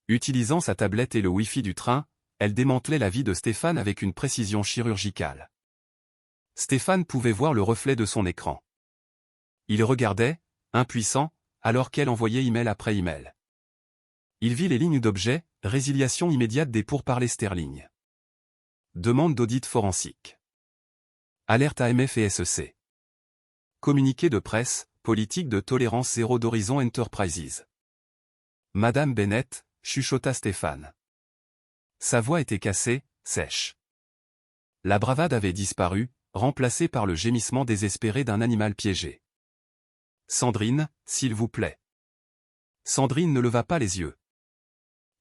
Utilisant sa tablette et le Wi-Fi du train, elle démantelait la vie de Stéphane avec une précision chirurgicale. Stéphane pouvait voir le reflet de son écran. Il regardait, impuissant, alors qu'elle envoyait email après email. Il vit les lignes d'objet, résiliation immédiate des pourparlers Sterling. Demande d'audit forensique. Alerte AMF et SEC. Communiqué de presse, politique de tolérance zéro d'Horizon Enterprises. Madame Bennett, chuchota Stéphane. Sa voix était cassée, sèche. La bravade avait disparu, remplacée par le gémissement désespéré d'un animal piégé. Sandrine, s'il vous plaît. Sandrine ne leva pas les yeux.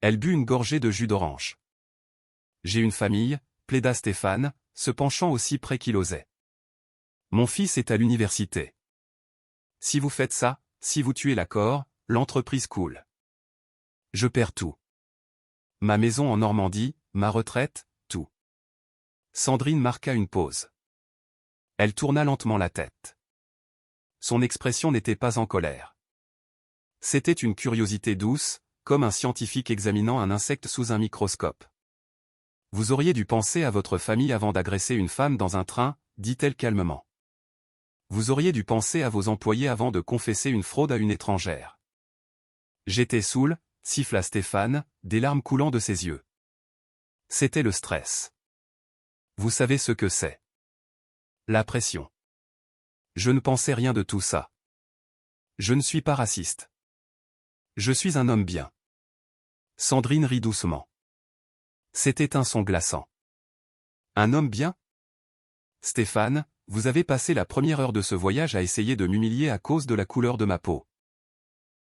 Elle but une gorgée de jus d'orange. J'ai une famille, plaida Stéphane, se penchant aussi près qu'il osait. Mon fils est à l'université. Si vous faites ça, si vous tuez l'accord, l'entreprise coule. Je perds tout. Ma maison en Normandie, ma retraite, tout. Sandrine marqua une pause. Elle tourna lentement la tête. Son expression n'était pas en colère. C'était une curiosité douce, comme un scientifique examinant un insecte sous un microscope. Vous auriez dû penser à votre famille avant d'agresser une femme dans un train, dit-elle calmement. Vous auriez dû penser à vos employés avant de confesser une fraude à une étrangère. J'étais saoul, siffla Stéphane, des larmes coulant de ses yeux. C'était le stress. Vous savez ce que c'est. La pression. Je ne pensais rien de tout ça. Je ne suis pas raciste. Je suis un homme bien. Sandrine rit doucement. C'était un son glaçant. Un homme bien? Stéphane, vous avez passé la première heure de ce voyage à essayer de m'humilier à cause de la couleur de ma peau.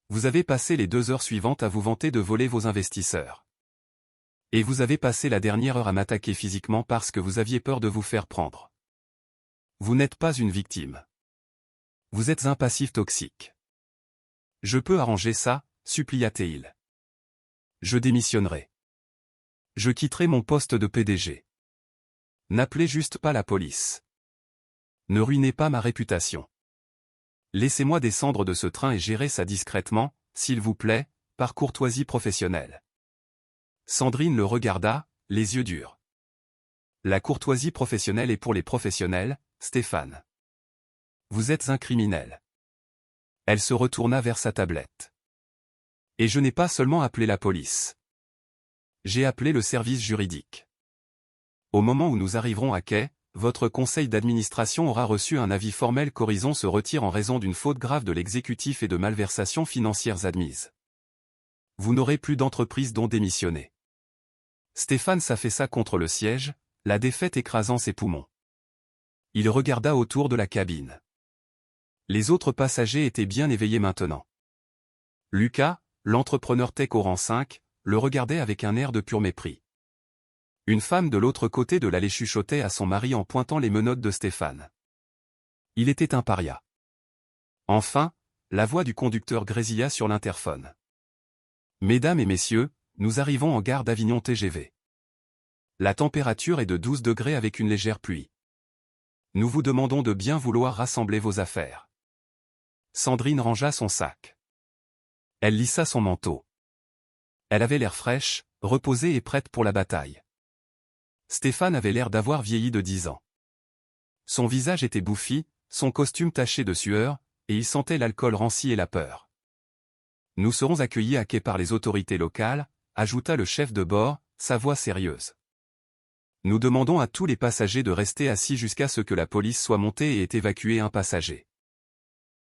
Vous avez passé les 2 heures suivantes à vous vanter de voler vos investisseurs. Et vous avez passé la dernière heure à m'attaquer physiquement parce que vous aviez peur de vous faire prendre. Vous n'êtes pas une victime. Vous êtes un passif toxique. Je peux arranger ça, supplia-t-il. Je démissionnerai. Je quitterai mon poste de PDG. N'appelez juste pas la police. Ne ruinez pas ma réputation. Laissez-moi descendre de ce train et gérer ça discrètement, s'il vous plaît, par courtoisie professionnelle. Sandrine le regarda, les yeux durs. La courtoisie professionnelle est pour les professionnels, Stéphane. Vous êtes un criminel. Elle se retourna vers sa tablette. Et je n'ai pas seulement appelé la police. J'ai appelé le service juridique. Au moment où nous arriverons à quai, votre conseil d'administration aura reçu un avis formel qu'Horizon se retire en raison d'une faute grave de l'exécutif et de malversations financières admises. Vous n'aurez plus d'entreprise dont démissionner. Stéphane s'affaissa contre le siège, la défaite écrasant ses poumons. Il regarda autour de la cabine. Les autres passagers étaient bien éveillés maintenant. Lucas, l'entrepreneur tech au rang 5, le regardait avec un air de pur mépris. Une femme de l'autre côté de l'allée chuchotait à son mari en pointant les menottes de Stéphane. Il était un paria. Enfin, la voix du conducteur grésilla sur l'interphone. Mesdames et messieurs, nous arrivons en gare d'Avignon TGV. La température est de 12 degrés avec une légère pluie. Nous vous demandons de bien vouloir rassembler vos affaires. Sandrine rangea son sac. Elle lissa son manteau. Elle avait l'air fraîche, reposée et prête pour la bataille. Stéphane avait l'air d'avoir vieilli de 10 ans. Son visage était bouffi, son costume taché de sueur, et il sentait l'alcool ranci et la peur. Nous serons accueillis à quai par les autorités locales, ajouta le chef de bord, sa voix sérieuse. Nous demandons à tous les passagers de rester assis jusqu'à ce que la police soit montée et ait évacué un passager.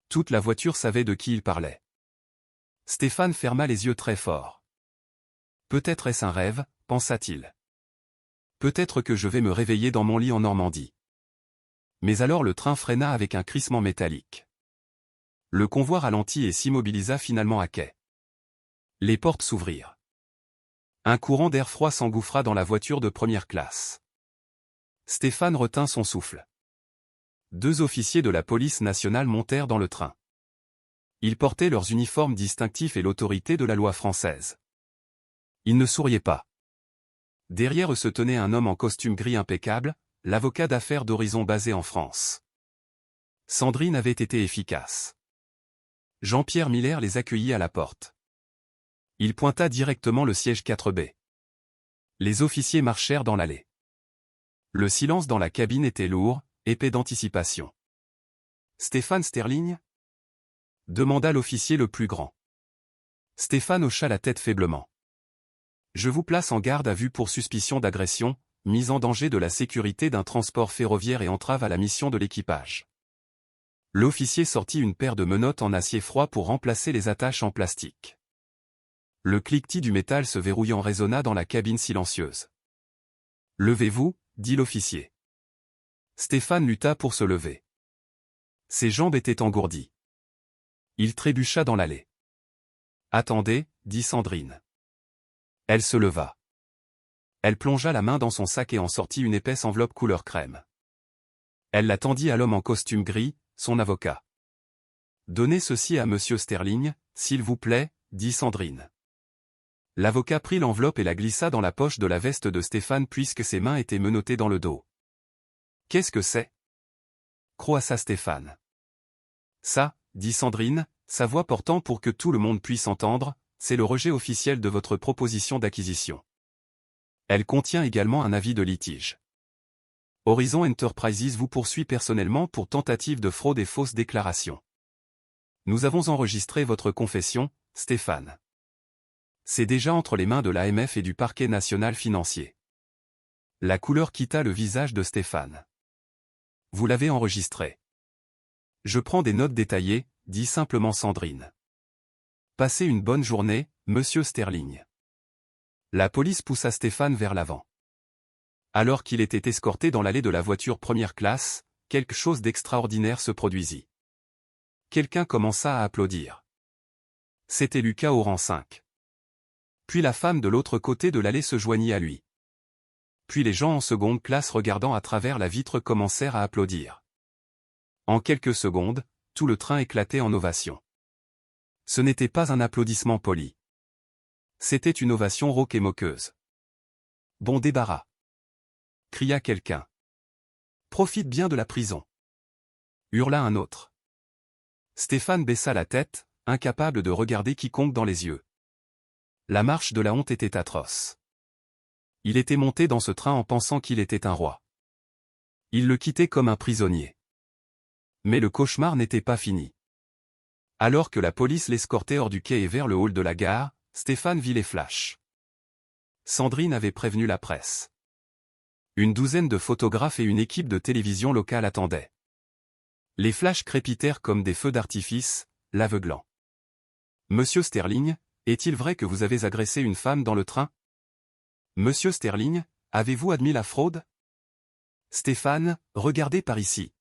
Toute la voiture savait de qui il parlait. Stéphane ferma les yeux très fort. Peut-être est-ce un rêve, pensa-t-il. Peut-être que je vais me réveiller dans mon lit en Normandie. Mais alors le train freina avec un crissement métallique. Le convoi ralentit et s'immobilisa finalement à quai. Les portes s'ouvrirent. Un courant d'air froid s'engouffra dans la voiture de première classe. Stéphane retint son souffle. 2 officiers de la police nationale montèrent dans le train. Ils portaient leurs uniformes distinctifs et l'autorité de la loi française. Ils ne souriaient pas. Derrière eux se tenait un homme en costume gris impeccable, l'avocat d'affaires d'Horizon basé en France. Sandrine avait été efficace. Jean-Pierre Miller les accueillit à la porte. Il pointa directement le siège 4B. Les officiers marchèrent dans l'allée. Le silence dans la cabine était lourd, épais d'anticipation. Stéphane Sterling ? Demanda l'officier le plus grand. Stéphane hocha la tête faiblement. Je vous place en garde à vue pour suspicion d'agression, mise en danger de la sécurité d'un transport ferroviaire et entrave à la mission de l'équipage. L'officier sortit une paire de menottes en acier froid pour remplacer les attaches en plastique. Le cliquetis du métal se verrouillant résonna dans la cabine silencieuse. Levez-vous, dit l'officier. Stéphane lutta pour se lever. Ses jambes étaient engourdies. Il trébucha dans l'allée. Attendez, dit Sandrine. Elle se leva. Elle plongea la main dans son sac et en sortit une épaisse enveloppe couleur crème. Elle la tendit à l'homme en costume gris, son avocat. Donnez ceci à monsieur Sterling, s'il vous plaît, dit Sandrine. L'avocat prit l'enveloppe et la glissa dans la poche de la veste de Stéphane puisque ses mains étaient menottées dans le dos. Qu'est-ce que c'est ? Croassa Stéphane. Ça, dit Sandrine, sa voix portant pour que tout le monde puisse entendre, c'est le rejet officiel de votre proposition d'acquisition. Elle contient également un avis de litige. Horizon Enterprises vous poursuit personnellement pour tentative de fraude et fausse déclaration. Nous avons enregistré votre confession, Stéphane. C'est déjà entre les mains de l'AMF et du parquet national financier. La couleur quitta le visage de Stéphane. Vous l'avez enregistré. Je prends des notes détaillées, dit simplement Sandrine. Passez une bonne journée, monsieur Sterling. La police poussa Stéphane vers l'avant. Alors qu'il était escorté dans l'allée de la voiture première classe, quelque chose d'extraordinaire se produisit. Quelqu'un commença à applaudir. C'était Lucas au rang 5. Puis la femme de l'autre côté de l'allée se joignit à lui. Puis les gens en seconde classe regardant à travers la vitre commencèrent à applaudir. En quelques secondes, tout le train éclatait en ovations. Ce n'était pas un applaudissement poli. C'était une ovation rauque et moqueuse. Bon débarras, cria quelqu'un. Profite bien de la prison, hurla un autre. Stéphane baissa la tête, incapable de regarder quiconque dans les yeux. La marche de la honte était atroce. Il était monté dans ce train en pensant qu'il était un roi. Il le quittait comme un prisonnier. Mais le cauchemar n'était pas fini. Alors que la police l'escortait hors du quai et vers le hall de la gare, Stéphane vit les flashs. Sandrine avait prévenu la presse. Une douzaine de photographes et une équipe de télévision locale attendaient. Les flashs crépitèrent comme des feux d'artifice, l'aveuglant. « Monsieur Sterling, est-il vrai que vous avez agressé une femme dans le train ? Monsieur Sterling, avez-vous admis la fraude ? Stéphane, regardez par ici. »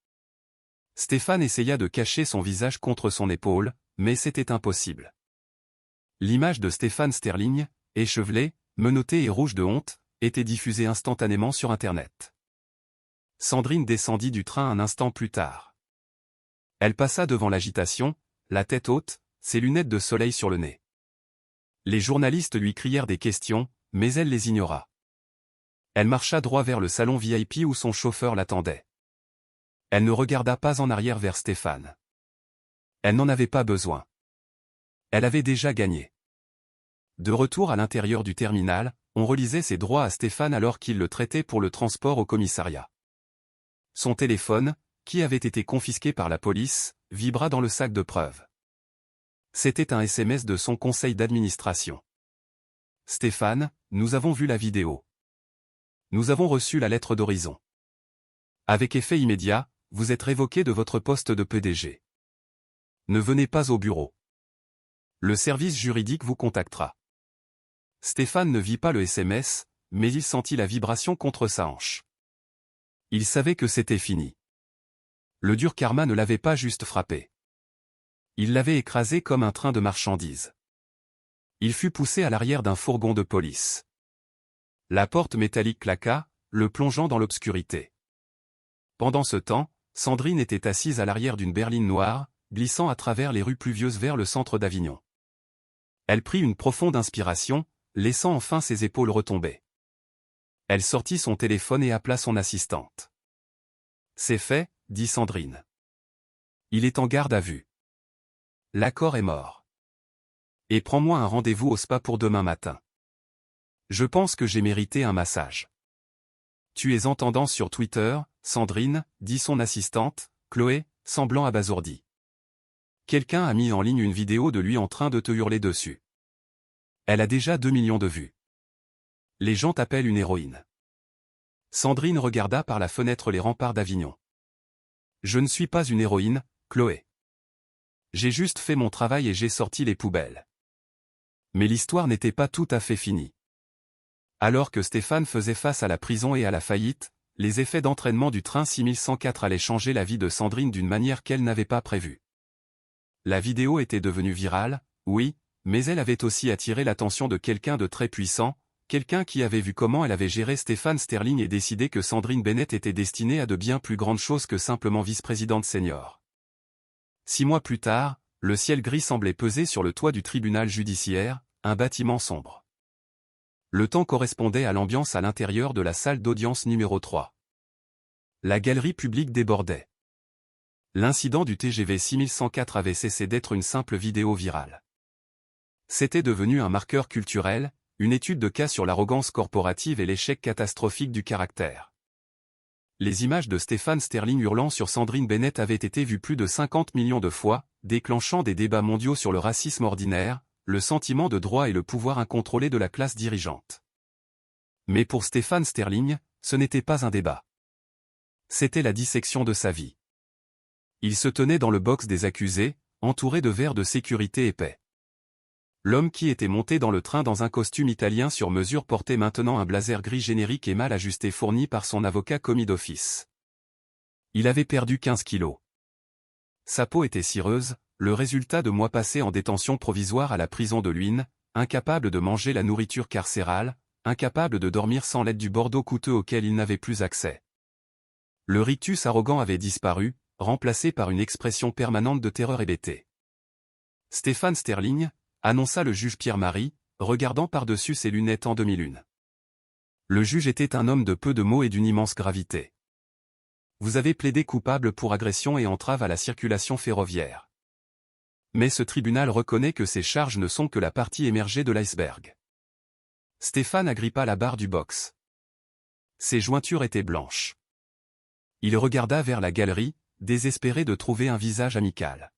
Stéphane essaya de cacher son visage contre son épaule, mais c'était impossible. L'image de Stéphane Sterling, échevelé, menotté et rouge de honte, était diffusée instantanément sur Internet. Sandrine descendit du train un instant plus tard. Elle passa devant l'agitation, la tête haute, ses lunettes de soleil sur le nez. Les journalistes lui crièrent des questions, mais elle les ignora. Elle marcha droit vers le salon VIP où son chauffeur l'attendait. Elle ne regarda pas en arrière vers Stéphane. Elle n'en avait pas besoin. Elle avait déjà gagné. De retour à l'intérieur du terminal, on relisait ses droits à Stéphane alors qu'il le traitait pour le transport au commissariat. Son téléphone, qui avait été confisqué par la police, vibra dans le sac de preuves. C'était un SMS de son conseil d'administration. « Stéphane, nous avons vu la vidéo. Nous avons reçu la lettre d'horizon. Avec effet immédiat, vous êtes révoqué de votre poste de PDG. Ne venez pas au bureau. Le service juridique vous contactera. » Stéphane ne vit pas le SMS, mais il sentit la vibration contre sa hanche. Il savait que c'était fini. Le dur karma ne l'avait pas juste frappé. Il l'avait écrasé comme un train de marchandises. Il fut poussé à l'arrière d'un fourgon de police. La porte métallique claqua, le plongeant dans l'obscurité. Pendant ce temps, Sandrine était assise à l'arrière d'une berline noire, glissant à travers les rues pluvieuses vers le centre d'Avignon. Elle prit une profonde inspiration, laissant enfin ses épaules retomber. Elle sortit son téléphone et appela son assistante. « C'est fait, » dit Sandrine. « Il est en garde à vue. L'accord est mort. Et prends-moi un rendez-vous au spa pour demain matin. Je pense que j'ai mérité un massage. » « Tu es en tendance sur Twitter, Sandrine, » dit son assistante, Chloé, semblant abasourdie. « Quelqu'un a mis en ligne une vidéo de lui en train de te hurler dessus. Elle a déjà 2 millions de vues. Les gens t'appellent une héroïne. » Sandrine regarda par la fenêtre les remparts d'Avignon. « Je ne suis pas une héroïne, Chloé. J'ai juste fait mon travail et j'ai sorti les poubelles. » Mais l'histoire n'était pas tout à fait finie. Alors que Stéphane faisait face à la prison et à la faillite, les effets d'entraînement du train 6104 allaient changer la vie de Sandrine d'une manière qu'elle n'avait pas prévue. La vidéo était devenue virale, oui, mais elle avait aussi attiré l'attention de quelqu'un de très puissant, quelqu'un qui avait vu comment elle avait géré Stéphane Sterling et décidé que Sandrine Bennett était destinée à de bien plus grandes choses que simplement vice-présidente senior. 6 mois plus tard, le ciel gris semblait peser sur le toit du tribunal judiciaire, un bâtiment sombre. Le temps correspondait à l'ambiance à l'intérieur de la salle d'audience numéro 3. La galerie publique débordait. L'incident du TGV 6104 avait cessé d'être une simple vidéo virale. C'était devenu un marqueur culturel, une étude de cas sur l'arrogance corporative et l'échec catastrophique du caractère. Les images de Stéphane Sterling hurlant sur Sandrine Bennett avaient été vues plus de 50 millions de fois, déclenchant des débats mondiaux sur le racisme ordinaire, le sentiment de droit et le pouvoir incontrôlé de la classe dirigeante. Mais pour Stéphane Sterling, ce n'était pas un débat. C'était la dissection de sa vie. Il se tenait dans le box des accusés, entouré de verres de sécurité épais. L'homme qui était monté dans le train dans un costume italien sur mesure portait maintenant un blazer gris générique et mal ajusté fourni par son avocat commis d'office. Il avait perdu 15 kilos. Sa peau était cireuse, le résultat de mois passés en détention provisoire à la prison de Luynes, incapable de manger la nourriture carcérale, incapable de dormir sans l'aide du Bordeaux coûteux auquel il n'avait plus accès. Le rictus arrogant avait disparu, remplacé par une expression permanente de terreur hébétée. « Stéphane Sterling », annonça le juge Pierre-Marie, regardant par-dessus ses lunettes en demi-lune. Le juge était un homme de peu de mots et d'une immense gravité. Vous avez plaidé coupable pour agression et entrave à la circulation ferroviaire. Mais ce tribunal reconnaît que ces charges ne sont que la partie émergée de l'iceberg. Stéphane agrippa la barre du box. Ses jointures étaient blanches. Il regarda vers la galerie, désespéré de trouver un visage amical.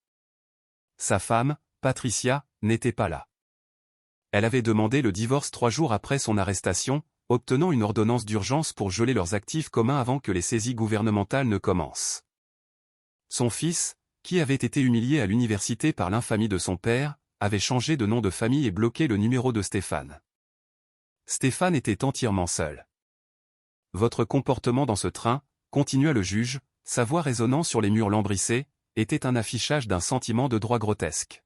Sa femme, Patricia, n'était pas là. Elle avait demandé le divorce 3 jours après son arrestation, obtenant une ordonnance d'urgence pour geler leurs actifs communs avant que les saisies gouvernementales ne commencent. Son fils, qui avait été humilié à l'université par l'infamie de son père, avait changé de nom de famille et bloqué le numéro de Stéphane. Stéphane était entièrement seul. Votre comportement dans ce train, continua le juge, sa voix résonnant sur les murs lambrissés, était un affichage d'un sentiment de droit grotesque.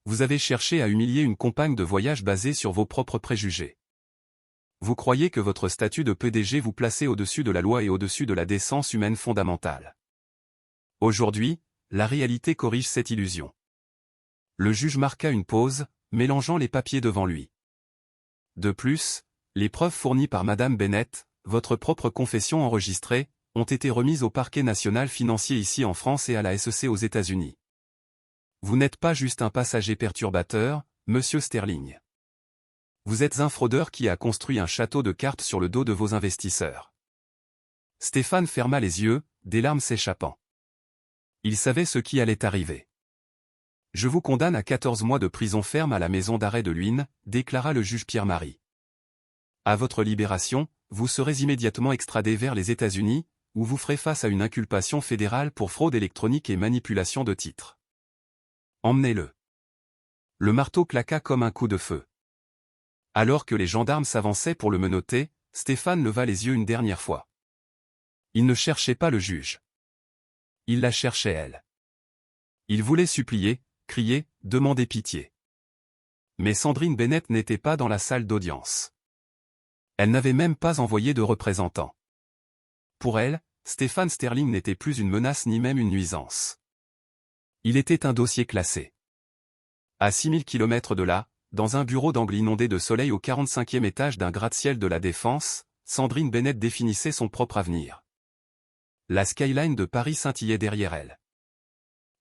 Vous avez cherché à humilier une compagne de voyage basée sur vos propres préjugés. Vous croyez que votre statut de PDG vous plaçait au-dessus de la loi et au-dessus de la décence humaine fondamentale. Aujourd'hui, la réalité corrige cette illusion. Le juge marqua une pause, mélangeant les papiers devant lui. De plus, les preuves fournies par Madame Bennett, votre propre confession enregistrée, ont été remises au parquet national financier ici en France et à la SEC aux États-Unis. Vous n'êtes pas juste un passager perturbateur, Monsieur Sterling. Vous êtes un fraudeur qui a construit un château de cartes sur le dos de vos investisseurs. Stéphane ferma les yeux, des larmes s'échappant. Il savait ce qui allait arriver. Je vous condamne à 14 mois de prison ferme à la maison d'arrêt de Luynes, déclara le juge Pierre-Marie. À votre libération, vous serez immédiatement extradé vers les États-Unis, où vous ferez face à une inculpation fédérale pour fraude électronique et manipulation de titres. Emmenez-le. Le marteau claqua comme un coup de feu. Alors que les gendarmes s'avançaient pour le menotter, Stéphane leva les yeux une dernière fois. Il ne cherchait pas le juge. Il la cherchait elle. Il voulait supplier, crier, demander pitié. Mais Sandrine Bennett n'était pas dans la salle d'audience. Elle n'avait même pas envoyé de représentant. Pour elle, Stéphane Sterling n'était plus une menace ni même une nuisance. Il était un dossier classé. À 6000 km de là, dans un bureau d'angle inondé de soleil au 45e étage d'un gratte-ciel de la Défense, Sandrine Bennett définissait son propre avenir. La skyline de Paris scintillait derrière elle.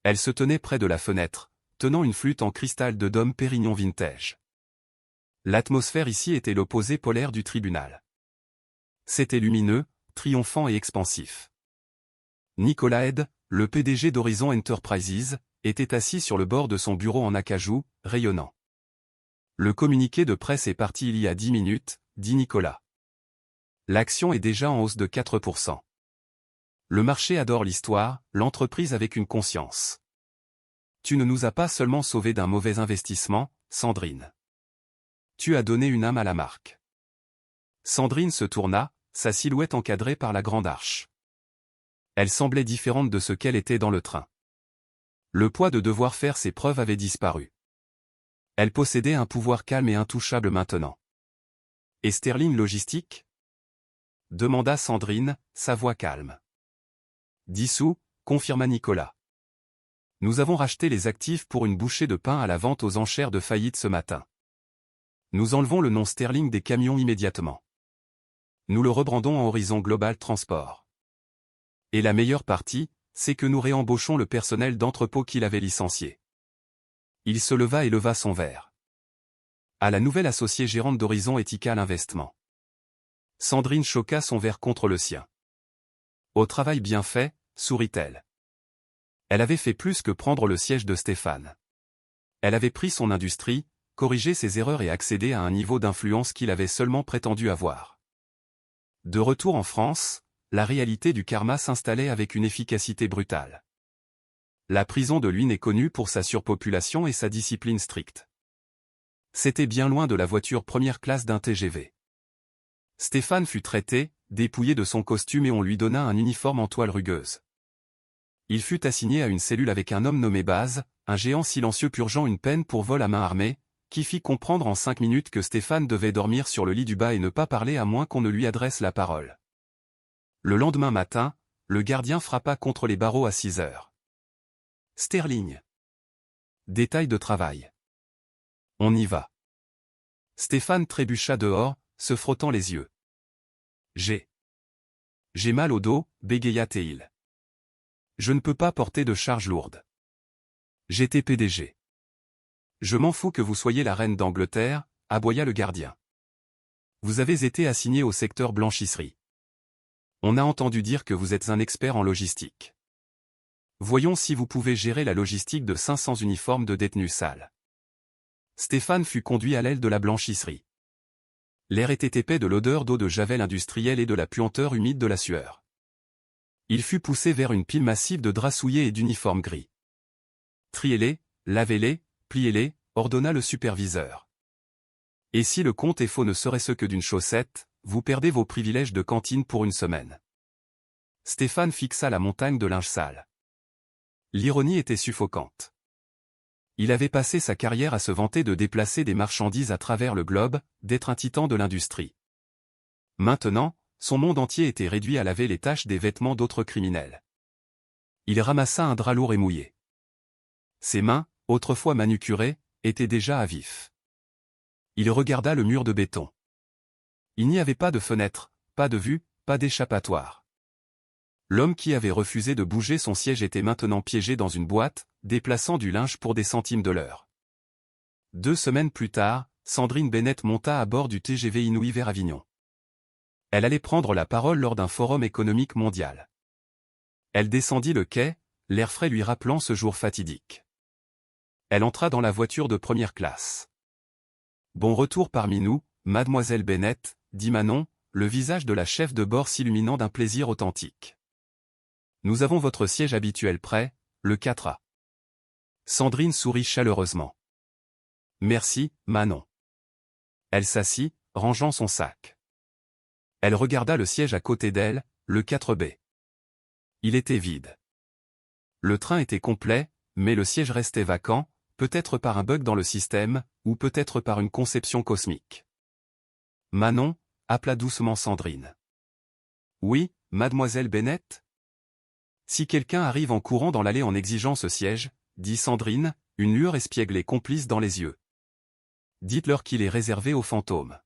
Elle se tenait près de la fenêtre, tenant une flûte en cristal de Dom Pérignon vintage. L'atmosphère ici était l'opposé polaire du tribunal. C'était lumineux, triomphant et expansif. Nicolas Head, le PDG d'Horizon Enterprises, était assis sur le bord de son bureau en acajou, rayonnant. Le communiqué de presse est parti il y a 10 minutes, dit Nicolas. L'action est déjà en hausse de 4%. Le marché adore l'histoire, l'entreprise avec une conscience. Tu ne nous as pas seulement sauvés d'un mauvais investissement, Sandrine. Tu as donné une âme à la marque. Sandrine se tourna, sa silhouette encadrée par la grande arche. Elle semblait différente de ce qu'elle était dans le train. Le poids de devoir faire ses preuves avait disparu. Elle possédait un pouvoir calme et intouchable maintenant. Et Sterling Logistique ? Demanda Sandrine, sa voix calme. 10 sous, confirma Nicolas. Nous avons racheté les actifs pour une bouchée de pain à la vente aux enchères de faillite ce matin. Nous enlevons le nom Sterling des camions immédiatement. Nous le rebrandons en Horizon Global Transport. Et la meilleure partie, c'est que nous réembauchons le personnel d'entrepôt qu'il avait licencié. Il se leva et leva son verre. À la nouvelle associée gérante d'Horizon Ethical Investment. Sandrine choqua son verre contre le sien. Au travail bien fait, sourit-elle. Elle avait fait plus que prendre le siège de Stéphane. Elle avait pris son industrie, corrigé ses erreurs et accédé à un niveau d'influence qu'il avait seulement prétendu avoir. De retour en France, la réalité du karma s'installait avec une efficacité brutale. La prison de Luynes est connue pour sa surpopulation et sa discipline stricte. C'était bien loin de la voiture première classe d'un TGV. Stéphane fut traité, dépouillé de son costume et on lui donna un uniforme en toile rugueuse. Il fut assigné à une cellule avec un homme nommé Baz, un géant silencieux purgeant une peine pour vol à main armée, qui fit comprendre en 5 minutes que Stéphane devait dormir sur le lit du bas et ne pas parler à moins qu'on ne lui adresse la parole. Le lendemain matin, le gardien frappa contre les barreaux à 6 heures. Sterling. Détail de travail. On y va. Stéphane trébucha dehors, se frottant les yeux. J'ai mal au dos, bégaya Théil. Je ne peux pas porter de charge lourde. J'étais PDG. Je m'en fous que vous soyez la reine d'Angleterre, aboya le gardien. Vous avez été assigné au secteur blanchisserie. On a entendu dire que vous êtes un expert en logistique. Voyons si vous pouvez gérer la logistique de 500 uniformes de détenus sales. Stéphane fut conduit à l'aile de la blanchisserie. L'air était épais de l'odeur d'eau de javel industrielle et de la puanteur humide de la sueur. Il fut poussé vers une pile massive de draps souillés et d'uniformes gris. Triez-les, lavez-les, pliez-les, ordonna le superviseur. Et si le compte est faux ne serait-ce que d'une chaussette, vous perdez vos privilèges de cantine pour une semaine. Stéphane fixa la montagne de linge sale. L'ironie était suffocante. Il avait passé sa carrière à se vanter de déplacer des marchandises à travers le globe, d'être un titan de l'industrie. Maintenant, son monde entier était réduit à laver les taches des vêtements d'autres criminels. Il ramassa un drap lourd et mouillé. Ses mains, autrefois manucurées, étaient déjà à vif. Il regarda le mur de béton. Il n'y avait pas de fenêtre, pas de vue, pas d'échappatoire. L'homme qui avait refusé de bouger son siège était maintenant piégé dans une boîte, déplaçant du linge pour des centimes de l'heure. 2 semaines plus tard, Sandrine Bennett monta à bord du TGV Inouï vers Avignon. Elle allait prendre la parole lors d'un forum économique mondial. Elle descendit le quai, l'air frais lui rappelant ce jour fatidique. Elle entra dans la voiture de première classe. « Bon retour parmi nous, mademoiselle Bennett », dit Manon, le visage de la chef de bord s'illuminant d'un plaisir authentique. « Nous avons votre siège habituel prêt, le 4A. » Sandrine sourit chaleureusement. « Merci, Manon. » Elle s'assit, rangeant son sac. Elle regarda le siège à côté d'elle, le 4B. Il était vide. Le train était complet, mais le siège restait vacant, peut-être par un bug dans le système, ou peut-être par une conception cosmique. « Manon » appela doucement Sandrine. « Oui, mademoiselle Bennett ?» « Si quelqu'un arrive en courant dans l'allée en exigeant ce siège, » dit Sandrine, une lueur espiègle complice dans les yeux. « Dites-leur qu'il est réservé aux fantômes. »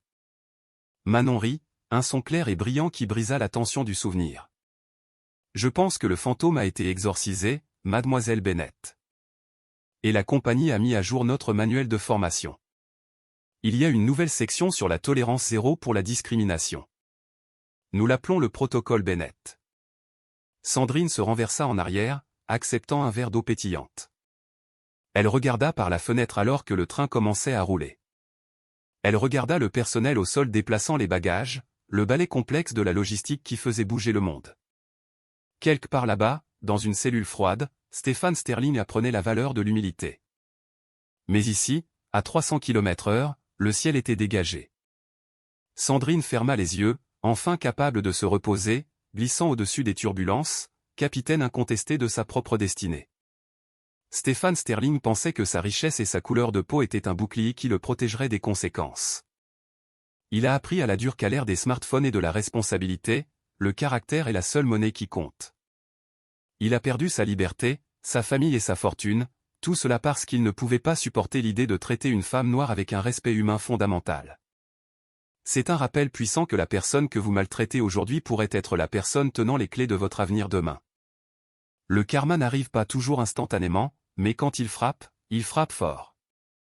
Manon rit, un son clair et brillant qui brisa la tension du souvenir. « Je pense que le fantôme a été exorcisé, mademoiselle Bennett. Et la compagnie a mis à jour notre manuel de formation. Il y a une nouvelle section sur la tolérance zéro pour la discrimination. Nous l'appelons le protocole Bennett. » Sandrine se renversa en arrière, acceptant un verre d'eau pétillante. Elle regarda par la fenêtre alors que le train commençait à rouler. Elle regarda le personnel au sol déplaçant les bagages, le balai complexe de la logistique qui faisait bouger le monde. Quelque part là-bas, dans une cellule froide, Stéphane Sterling apprenait la valeur de l'humilité. Mais ici, à 300 km/h, le ciel était dégagé. Sandrine ferma les yeux, enfin capable de se reposer, glissant au-dessus des turbulences, capitaine incontesté de sa propre destinée. Stéphane Sterling pensait que sa richesse et sa couleur de peau étaient un bouclier qui le protégerait des conséquences. Il a appris à la dure qu'à l'ère des smartphones et de la responsabilité, le caractère est la seule monnaie qui compte. Il a perdu sa liberté, sa famille et sa fortune, tout cela parce qu'il ne pouvait pas supporter l'idée de traiter une femme noire avec un respect humain fondamental. C'est un rappel puissant que la personne que vous maltraitez aujourd'hui pourrait être la personne tenant les clés de votre avenir demain. Le karma n'arrive pas toujours instantanément, mais quand il frappe fort.